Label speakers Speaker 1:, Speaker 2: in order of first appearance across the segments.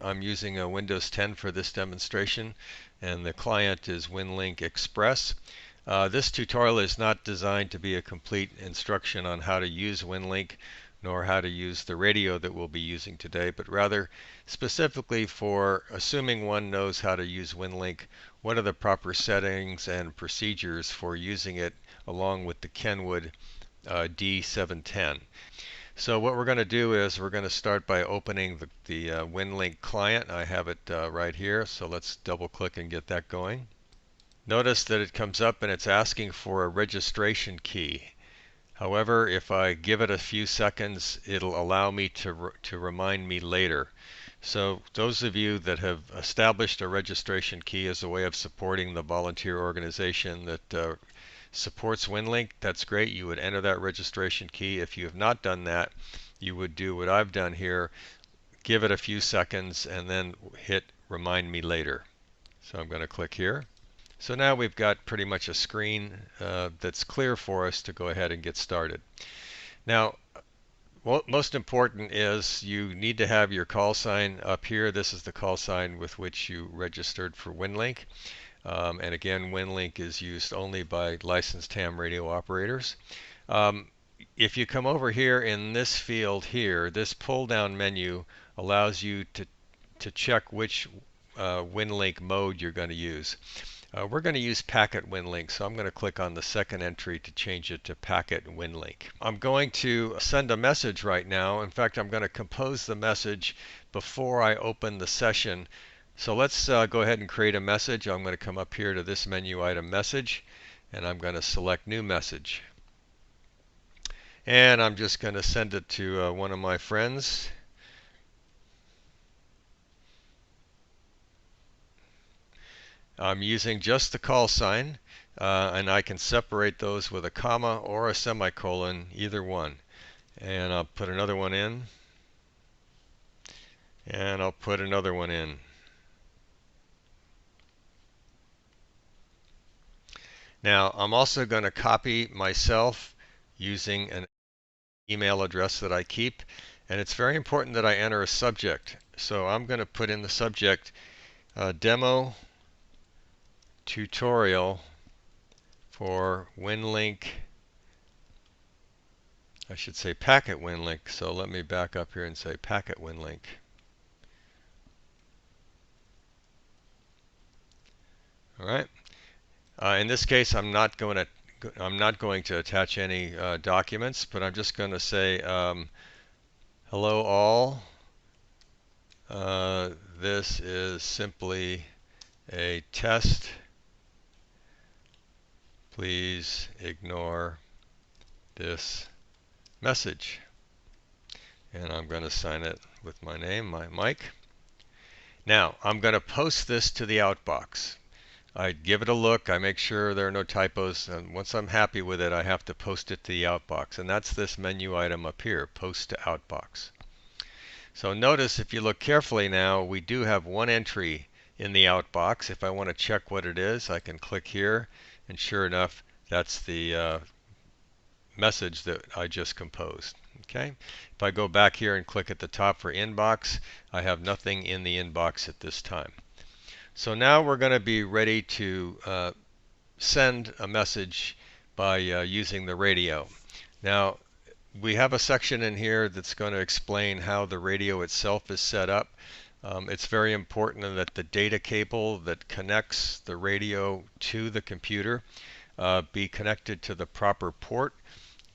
Speaker 1: I'm using a Windows 10 for this demonstration, and the client is WinLink Express. This tutorial is not designed to be a complete instruction on how to use WinLink, nor how to use the radio that we'll be using today, but rather specifically for assuming one knows how to use WinLink, what are the proper settings and procedures for using it along with the Kenwood D710. So what we're going to do is we're going to start by opening the WinLink client. I have it right here, so let's double click and get that going. Notice that it comes up and it's asking for a registration key. However, if I give it a few seconds, it'll allow me to remind me later. So those of you that have established a registration key as a way of supporting the volunteer organization that supports WinLink, that's great. You would enter that registration key. If you have not done that, you would do what I've done here, give it a few seconds, and then hit remind me later. So I'm going to click here. So now we've got pretty much a screen that's clear for us to go ahead and get started. Now, most important is you need to have your call sign up here. This is the call sign with which you registered for WinLink. And again, WinLink is used only by licensed ham radio operators. If you come over here in this field here, this pull-down menu allows you to check which WinLink mode you're going to use. We're going to use Packet Winlink, so I'm going to click on the second entry to change it to Packet Winlink. I'm going to send a message right now. In fact, I'm going to compose the message before I open the session. So let's go ahead and create a message. I'm going to come up here to this menu item message, and I'm going to select new message. And I'm just going to send it to one of my friends. I'm using just the call sign, and I can separate those with a comma or a semicolon, either one. And I'll put another one in, and I'll put another one in. Now, I'm also going to copy myself using an email address that I keep, and it's very important that I enter a subject. So I'm going to put in the subject demo tutorial for WinLink, I should say Packet Winlink. So let me back up here and say Packet Winlink. All right. In this case, I'm not going to attach any documents, but I'm just going to say hello all. This is simply a test. Please ignore this message. And I'm going to sign it with my name, Mike. Now, I'm going to post this to the outbox. I give it a look, I make sure there are no typos, and once I'm happy with it, I have to post it to the outbox. And that's this menu item up here, Post to Outbox. So notice, if you look carefully now, we do have one entry in the outbox. If I want to check what it is, I can click here, and sure enough, that's the message that I just composed. Okay. If I go back here and click at the top for inbox, I have nothing in the inbox at this time. So now we're going to be ready to send a message by using the radio. Now, we have a section in here that's going to explain how the radio itself is set up. It's very important that the data cable that connects the radio to the computer be connected to the proper port.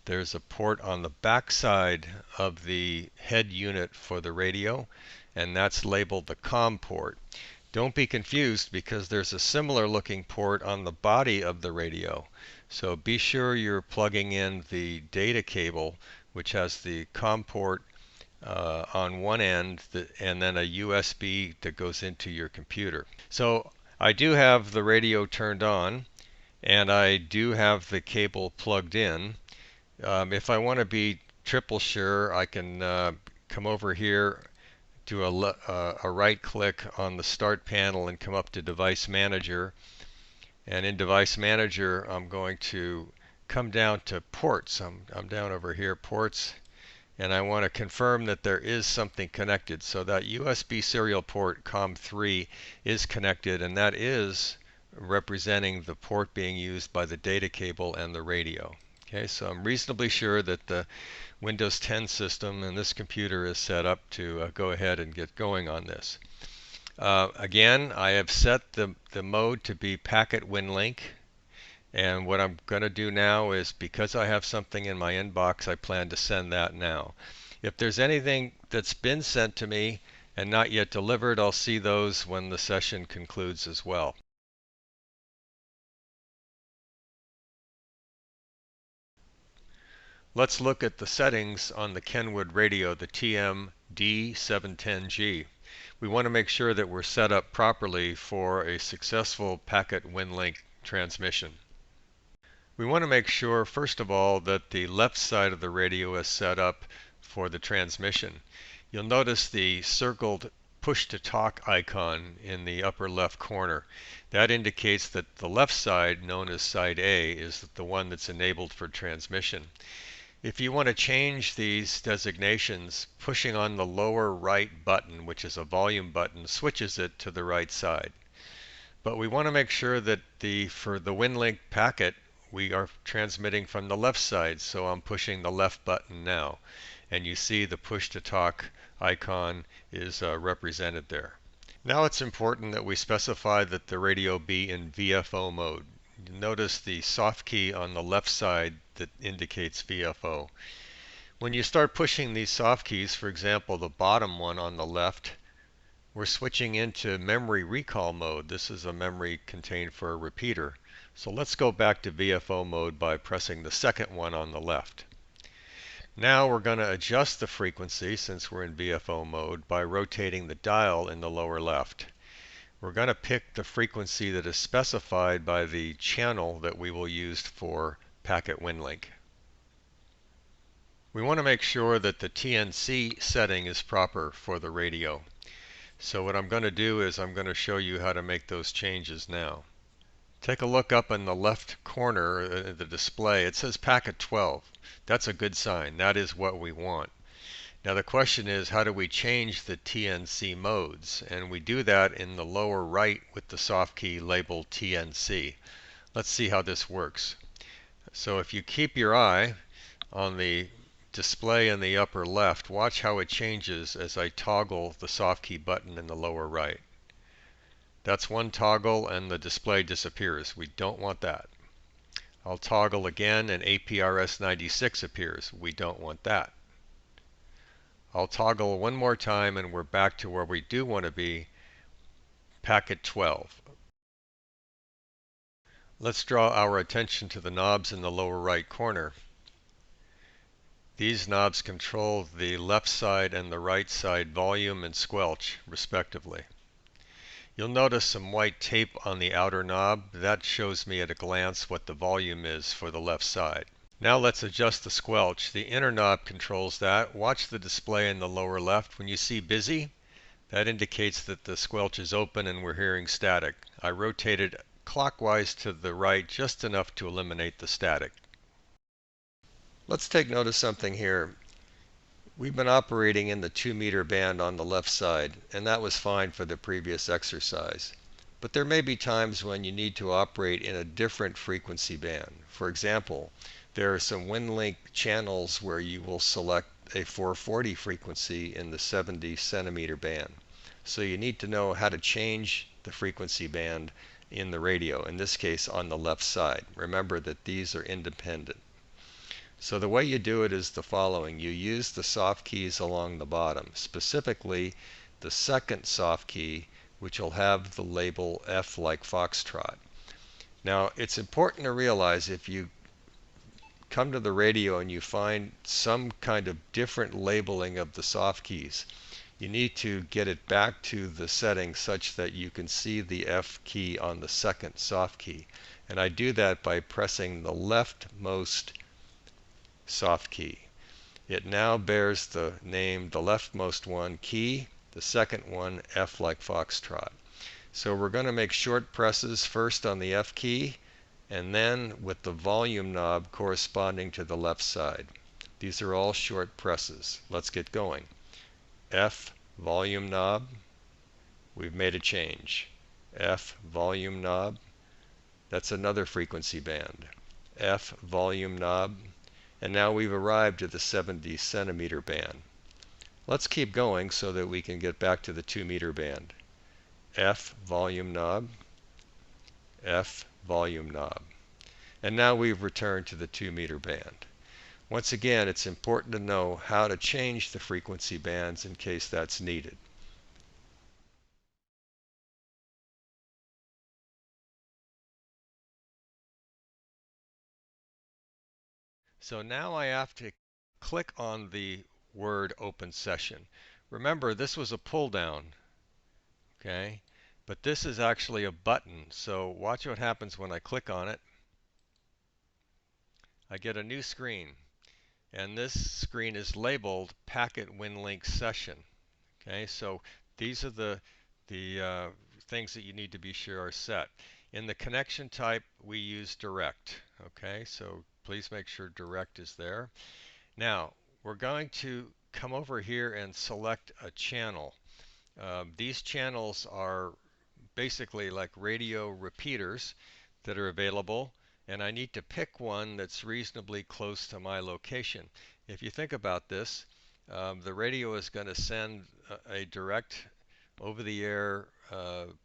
Speaker 1: There's a port on the back side of the head unit for the radio, and that's labeled the COM port. Don't be confused, because there's a similar looking port on the body of the radio. So be sure you're plugging in the data cable, which has the COM port on one end, and then a USB that goes into your computer. So I do have the radio turned on, and I do have the cable plugged in. If I want to be triple sure, I can come over here, do a right click on the Start panel and come up to Device Manager. And in Device Manager, I'm going to come down to Ports. I'm down over here, Ports, and I want to confirm that there is something connected. So that USB serial port COM3 is connected, and that is representing the port being used by the data cable and the radio. Okay, so I'm reasonably sure that the Windows 10 system and this computer is set up to go ahead and get going on this. Again, I have set the mode to be Packet Winlink, and what I'm going to do now is, because I have something in my inbox, I plan to send that now. If there's anything that's been sent to me and not yet delivered, I'll see those when the session concludes as well. Let's look at the settings on the Kenwood radio, the TM-D710G. We want to make sure that we're set up properly for a successful Packet Winlink transmission. We want to make sure, first of all, that the left side of the radio is set up for the transmission. You'll notice the circled push-to-talk icon in the upper left corner. That indicates that the left side, known as side A, is the one that's enabled for transmission. If you want to change these designations, pushing on the lower right button, which is a volume button, switches it to the right side. But we want to make sure that for the Winlink packet, we are transmitting from the left side, so I'm pushing the left button now. And you see the push-to-talk icon is represented there. Now it's important that we specify that the radio be in VFO mode. Notice the soft key on the left side that indicates VFO. When you start pushing these soft keys, for example the bottom one on the left, we're switching into memory recall mode. This is a memory contained for a repeater. So let's go back to VFO mode by pressing the second one on the left. Now we're going to adjust the frequency, since we're in VFO mode, by rotating the dial in the lower left. We're going to pick the frequency that is specified by the channel that we will use for Packet Winlink. We want to make sure that the TNC setting is proper for the radio. So what I'm going to do is I'm going to show you how to make those changes now. Take a look up in the left corner of the display. It says Packet 12. That's a good sign. That is what we want. Now the question is, how do we change the TNC modes? And we do that in the lower right with the soft key labeled TNC. Let's see how this works. So if you keep your eye on the display in the upper left, watch how it changes as I toggle the soft key button in the lower right. That's one toggle and the display disappears. We don't want that. I'll toggle again and APRS 96 appears. We don't want that. I'll toggle one more time and we're back to where we do want to be, Packet 12. Let's draw our attention to the knobs in the lower right corner. These knobs control the left side and the right side volume and squelch, respectively. You'll notice some white tape on the outer knob. That shows me at a glance what the volume is for the left side. Now let's adjust the squelch. The inner knob controls that. Watch the display in the lower left. When you see busy, that indicates that the squelch is open and we're hearing static. I rotated clockwise to the right just enough to eliminate the static. Let's take note of something here. We've been operating in the 2-meter band on the left side, and that was fine for the previous exercise. But there may be times when you need to operate in a different frequency band. For example, there are some Winlink channels where you will select a 440 frequency in the 70 centimeter band. So you need to know how to change the frequency band in the radio, in this case on the left side. Remember that these are independent. So the way you do it is the following. You use the soft keys along the bottom, specifically the second soft key, which will have the label F like Foxtrot. Now it's important to realize if you come to the radio and you find some kind of different labeling of the soft keys, you need to get it back to the setting such that you can see the F key on the second soft key. And I do that by pressing the leftmost soft key. It now bears the name, the leftmost one, key, the second one, F like Foxtrot. So we're going to make short presses first on the F key, and then with the volume knob corresponding to the left side. These are all short presses. Let's get going. F, volume knob. We've made a change. F, volume knob. That's another frequency band. F, volume knob. And now we've arrived at the 70 centimeter band. Let's keep going so that we can get back to the 2 meter band. F, volume knob. F, volume knob. And now we've returned to the 2 meter band. Once again, it's important to know how to change the frequency bands in case that's needed. So now I have to click on the word Open Session. Remember, this was a pull down, okay? But this is actually a button. So watch what happens when I click on it. I get a new screen, and this screen is labeled Packet Winlink Session. Okay, so these are the things that you need to be sure are set. In the connection type, we use direct. Okay, so please make sure direct is there. Now, we're going to come over here and select a channel. These channels are basically like radio repeaters that are available, and I need to pick one that's reasonably close to my location. If you think about this, the radio is going to send a direct over-the-air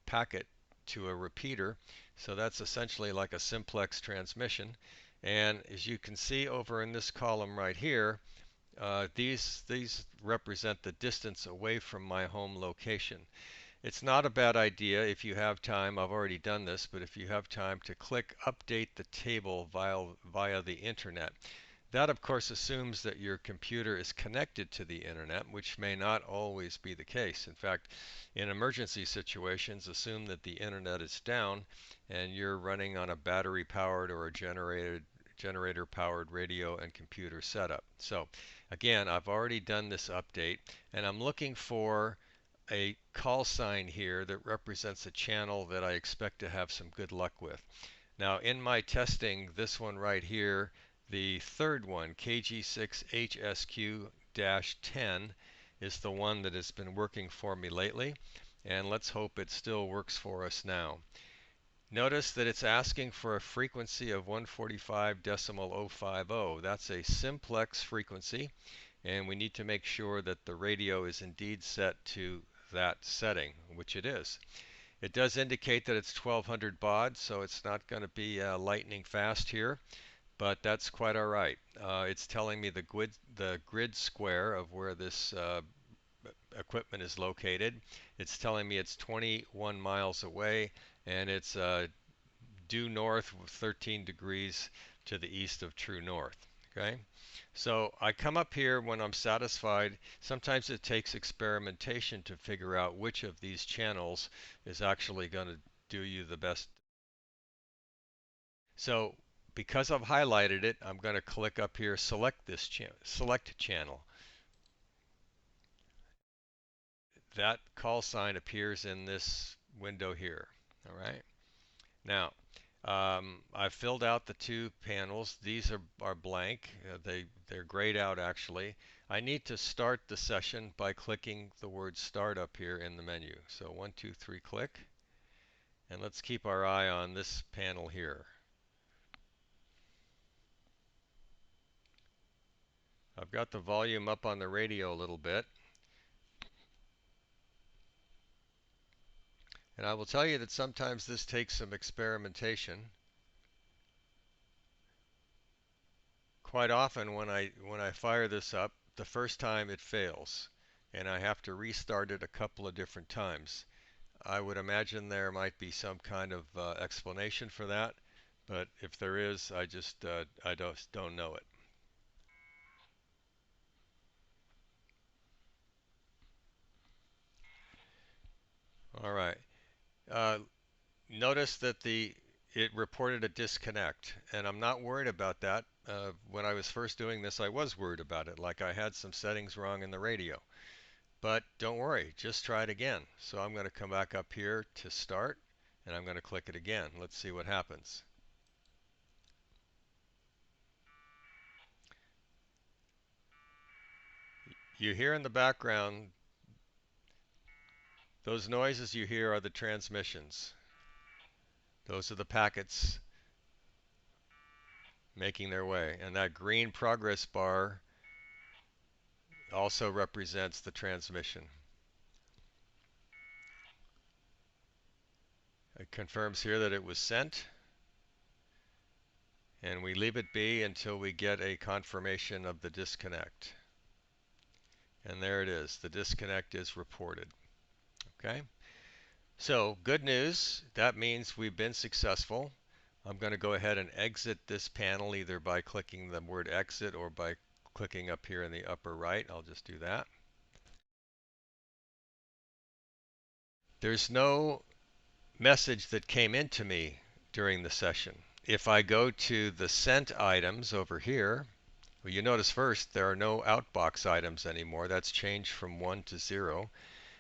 Speaker 1: packet to a repeater, so that's essentially like a simplex transmission. And as you can see over in this column right here, these represent the distance away from my home location. It's not a bad idea if you have time, I've already done this, but if you have time to click Update the Table via the Internet. That, of course, assumes that your computer is connected to the Internet, which may not always be the case. In fact, in emergency situations, assume that the Internet is down and you're running on a battery-powered or a generator-powered radio and computer setup. So, again, I've already done this update, and I'm looking for a call sign here that represents a channel that I expect to have some good luck with. Now, in my testing, this one right here, the third one, KG6HSQ-10, is the one that has been working for me lately, and let's hope it still works for us now. Notice that it's asking for a frequency of 145.050. That's a simplex frequency, and we need to make sure that the radio is indeed set to that setting, which it is. It does indicate that it's 1200 baud, so it's not going to be lightning fast here, but that's quite all right. It's telling me the grid square of where this equipment is located. It's telling me it's 21 miles away, and it's due north 13 degrees to the east of true north. Okay, so I come up here when I'm satisfied. Sometimes it takes experimentation to figure out which of these channels is actually going to do you the best. So because I've highlighted it, I'm going to click up here, select this select channel. That call sign appears in this window here. All right. Now, I've filled out the two panels. These are blank. They're grayed out actually. I need to start the session by clicking the word start up here in the menu. So 1, 2, 3, click. And let's keep our eye on this panel here. I've got the volume up on the radio a little bit. And I will tell you that sometimes this takes some experimentation. Quite often when I fire this up, the first time it fails, and I have to restart it a couple of different times. I would imagine there might be some kind of explanation for that, but if there is, I just don't know it. All right. Uh, Notice that it reported a disconnect, and I'm not worried about that. When I was first doing this, I was worried about it, like I had some settings wrong in the radio. But don't worry, just try it again. So I'm going to come back up here to start, and I'm going to click it again. Let's see what happens. You hear in the background, those noises you hear are the transmissions. Those are the packets making their way. And that green progress bar also represents the transmission. It confirms here that it was sent. And we leave it be until we get a confirmation of the disconnect. And there it is. The disconnect is reported. Okay? So, good news. That means we've been successful. I'm going to go ahead and exit this panel either by clicking the word exit or by clicking up here in the upper right. I'll just do that. There's no message that came into me during the session. If I go to the sent items over here, well, you notice first there are no outbox items anymore. That's changed from 1 to 0.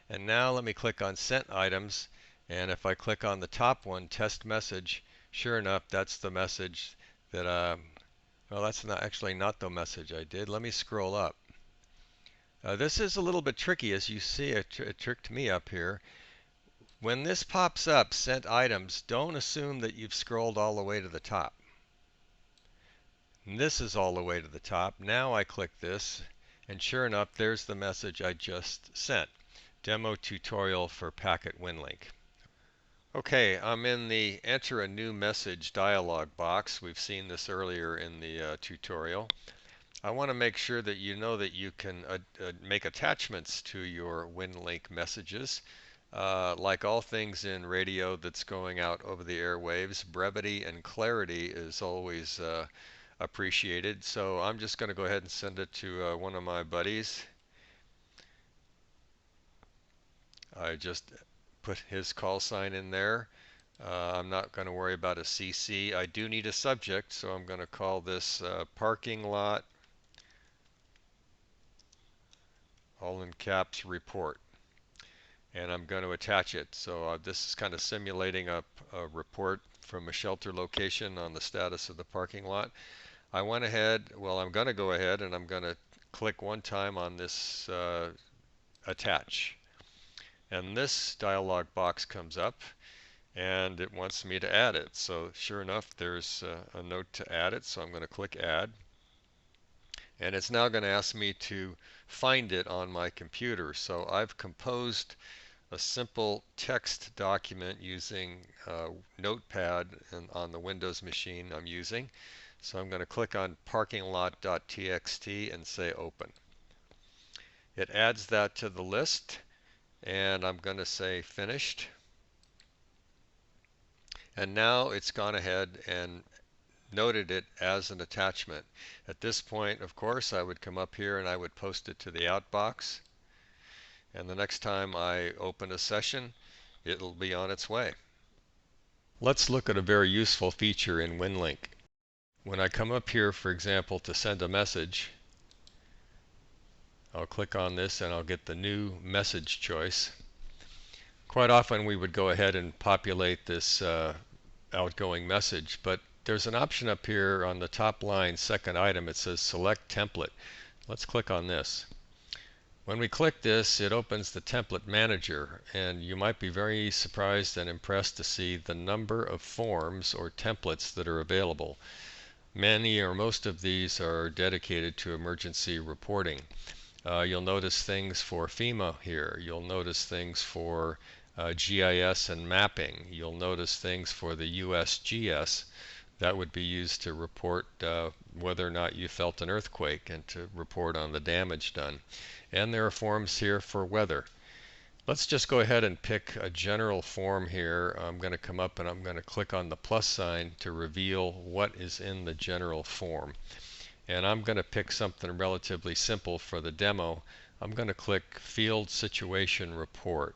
Speaker 1: And now let me click on sent items, and if I click on the top one, test message, sure enough, that's the message that, well, that's not actually not the message I did. Let me scroll up. This is a little bit tricky, as you see. It tricked me up here. When this pops up, sent items, don't assume that you've scrolled all the way to the top. And this is all the way to the top. Now I click this, and sure enough, there's the message I just sent. Demo tutorial for Packet Winlink. Okay, I'm in the enter a new message dialog box. We've seen this earlier in the tutorial. I want to make sure that you know that you can make attachments to your WinLink messages. Like all things in radio that's going out over the airwaves, brevity and clarity is always appreciated. So I'm just going to go ahead and send it to one of my buddies. I just put his call sign in there. I'm not going to worry about a CC. I do need a subject, so I'm going to call this parking lot, all in caps, report. And I'm going to attach it. So this is kind of simulating a report from a shelter location on the status of the parking lot. I went ahead, well, I'm going to go ahead and I'm going to click one time on this attach. And this dialog box comes up and it wants me to add it. So sure enough, there's a note to add it. So I'm going to click add. And it's now going to ask me to find it on my computer. So I've composed a simple text document using Notepad on the Windows machine I'm using. So I'm going to click on parkinglot.txt and say open. It adds that to the list, and I'm going to say finished. And now it's gone ahead and noted it as an attachment. At this point, of course, I would come up here and I would post it to the outbox. And the next time I open a session, it'll be on its way. Let's look at a very useful feature in WinLink. When I come up here, for example, to send a message, I'll click on this and I'll get the new message choice. Quite often we would go ahead and populate this outgoing message, but there's an option up here on the top line, second item. It says select template. Let's click on this. When we click this, it opens the template manager, and you might be very surprised and impressed to see the number of forms or templates that are available. Many or most of these are dedicated to emergency reporting. You'll notice things for FEMA here. You'll notice things for GIS and mapping. You'll notice things for the USGS. That would be used to report whether or not you felt an earthquake and to report on the damage done. And there are forms here for weather. Let's just go ahead and pick a general form here. I'm going to come up and I'm going to click on the plus sign to reveal what is in the general form. And I'm going to pick something relatively simple for the demo. I'm going to click Field Situation Report.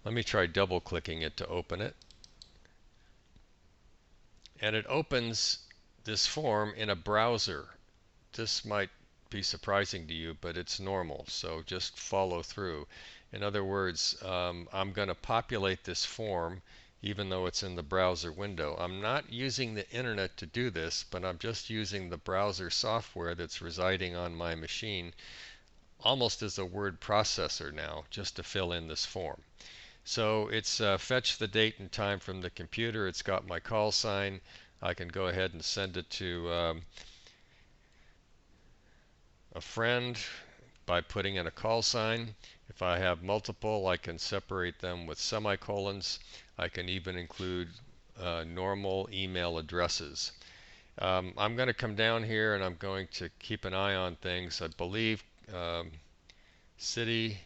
Speaker 1: Let me try double clicking it to open it. And it opens this form in a browser. This might be surprising to you, but it's normal, so just follow through. In other words, I'm going to populate this form even though it's in the browser window. I'm not using the internet to do this, but I'm just using the browser software that's residing on my machine. almost as a word processor now, just to fill in this form. So it's fetched the date and time from the computer. It's got my call sign. I can go ahead and send it to a friend by putting in a call sign. If I have multiple, I can separate them with semicolons. I can even include normal email addresses. I'm going to come down here and I'm going to keep an eye on things. I believe city,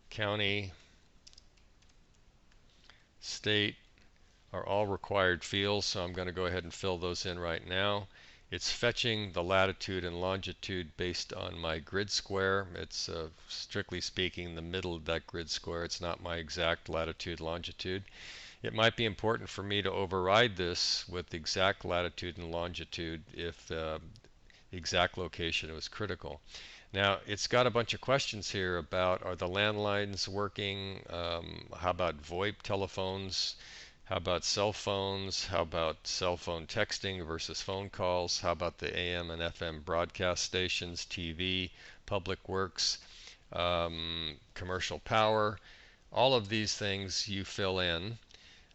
Speaker 1: county, state are all required fields, so I'm going to go ahead and fill those in right now. It's fetching the latitude and longitude based on my grid square. It's strictly speaking the middle of that grid square. It's not my exact latitude longitude. It might be important for me to override this with the exact latitude and longitude if the exact location was critical. Now, it's got a bunch of questions here about, are the landlines working? How about VoIP telephones? How about cell phones? How about cell phone texting versus phone calls? How about the AM and FM broadcast stations, TV, public works, commercial power? All of these things you fill in.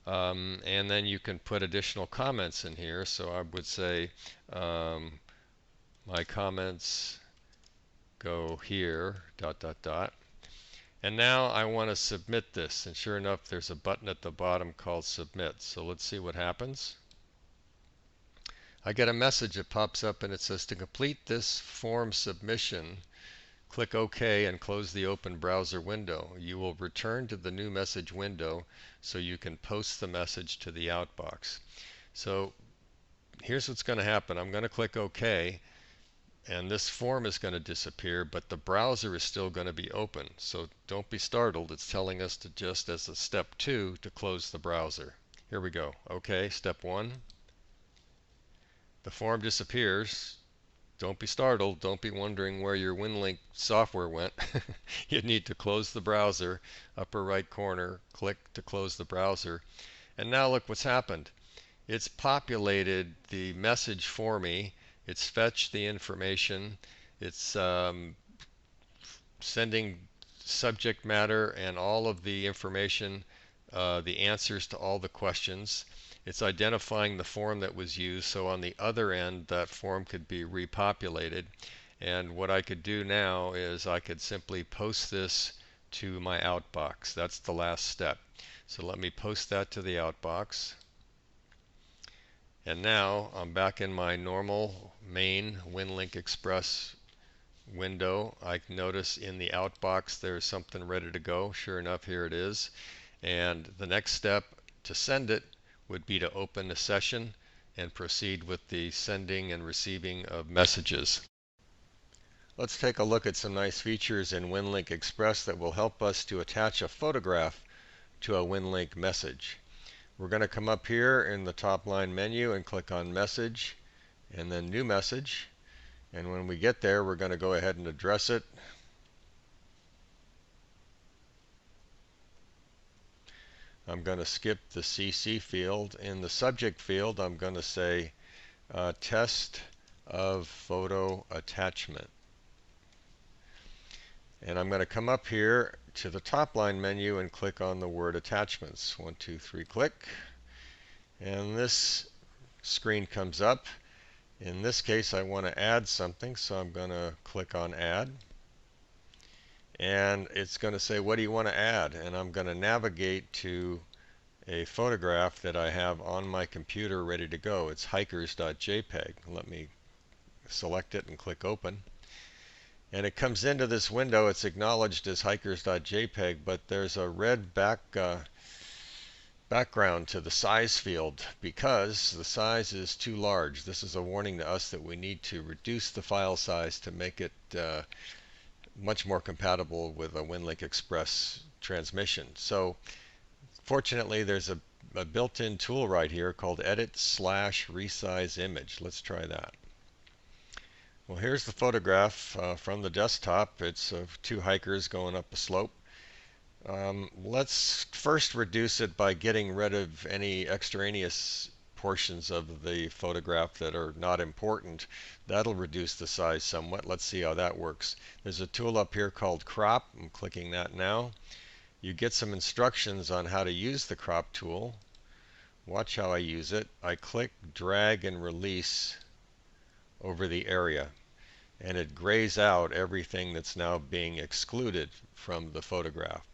Speaker 1: And then you can put additional comments in here. So I would say my comments go here, ... And now I want to submit this, and sure enough there's a button at the bottom called submit. So let's see what happens. I get a message that pops up and it says, to complete this form submission, click OK and close the open browser window. You will return to the new message window so you can post the message to the outbox. So here's what's going to happen. I'm going to click OK. And this form is going to disappear, but the browser is still going to be open. So don't be startled. It's telling us to just, as a step 2, to close the browser. Here we go. Okay, step 1. The form disappears. Don't be startled. Don't be wondering where your WinLink software went. You need to close the browser. Upper right corner, click to close the browser. And now look what's happened. It's populated the message for me. It's fetched the information. It's sending subject matter and all of the information, the answers to all the questions. It's identifying the form that was used, so on the other end that form could be repopulated. And what I could do now is I could simply post this to my outbox. That's the last step. So let me post that to the outbox. And now I'm back in my normal main WinLink Express window. I notice in the outbox there's something ready to go. Sure enough, here it is. And the next step to send it would be to open a session and proceed with the sending and receiving of messages. Let's take a look at some nice features in WinLink Express that will help us to attach a photograph to a WinLink message. We're going to come up here in the top line menu and click on Message and then New Message. And when we get there, we're going to go ahead and address it. I'm going to skip the CC field. In the subject field, I'm going to say Test of Photo Attachment. And I'm going to come up here to the top line menu and click on the word Attachments. 1, 2, 3, click. And this screen comes up. In this case, I want to add something, so I'm going to click on Add. And it's going to say, what do you want to add? And I'm going to navigate to a photograph that I have on my computer ready to go. It's hikers.jpg. Let me select it and click Open. And it comes into this window. It's acknowledged as hikers.jpg, but there's a red background to the size field because the size is too large. This is a warning to us that we need to reduce the file size to make it much more compatible with a WinLink Express transmission. So fortunately, there's a built-in tool right here called Edit/Resize Image. Let's try that. Well, here's the photograph from the desktop. It's of 2 hikers going up a slope. Let's first reduce it by getting rid of any extraneous portions of the photograph that are not important, that'll reduce the size somewhat. Let's see how that works. There's a tool up here called crop. I'm clicking that now. You get some instructions on how to use the crop tool. Watch how I use it. I click, drag, and release over the area, and it grays out everything that's now being excluded from the photograph.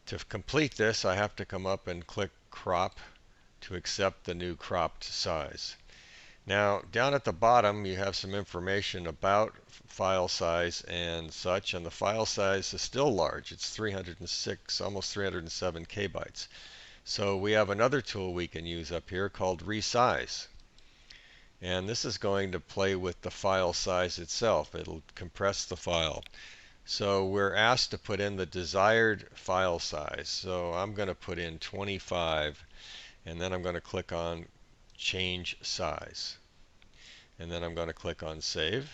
Speaker 1: To complete this, I have to come up and click crop to accept the new cropped size. Now, down at the bottom, you have some information about file size and such, and the file size is still large. It's 306, almost 307 kbytes. So we have another tool we can use up here called resize. And this is going to play with the file size itself. It'll compress the file. So we're asked to put in the desired file size. So I'm going to put in 25, and then I'm going to click on change size. And then I'm going to click on save.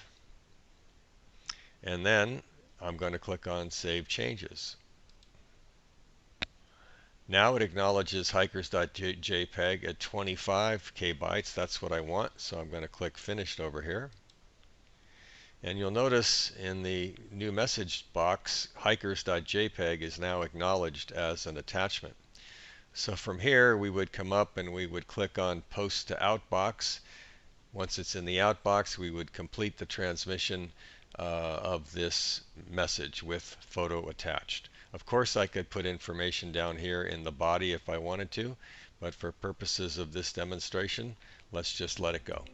Speaker 1: And then I'm going to click on save changes. Now it acknowledges hikers.jpg at 25 kbytes. That's what I want. So I'm going to click finished over here. And you'll notice in the new message box, hikers.jpg is now acknowledged as an attachment. So from here, we would come up and we would click on Post to Outbox. Once it's in the outbox, we would complete the transmission of this message with photo attached. Of course, I could put information down here in the body if I wanted to, but for purposes of this demonstration, let's just let it go.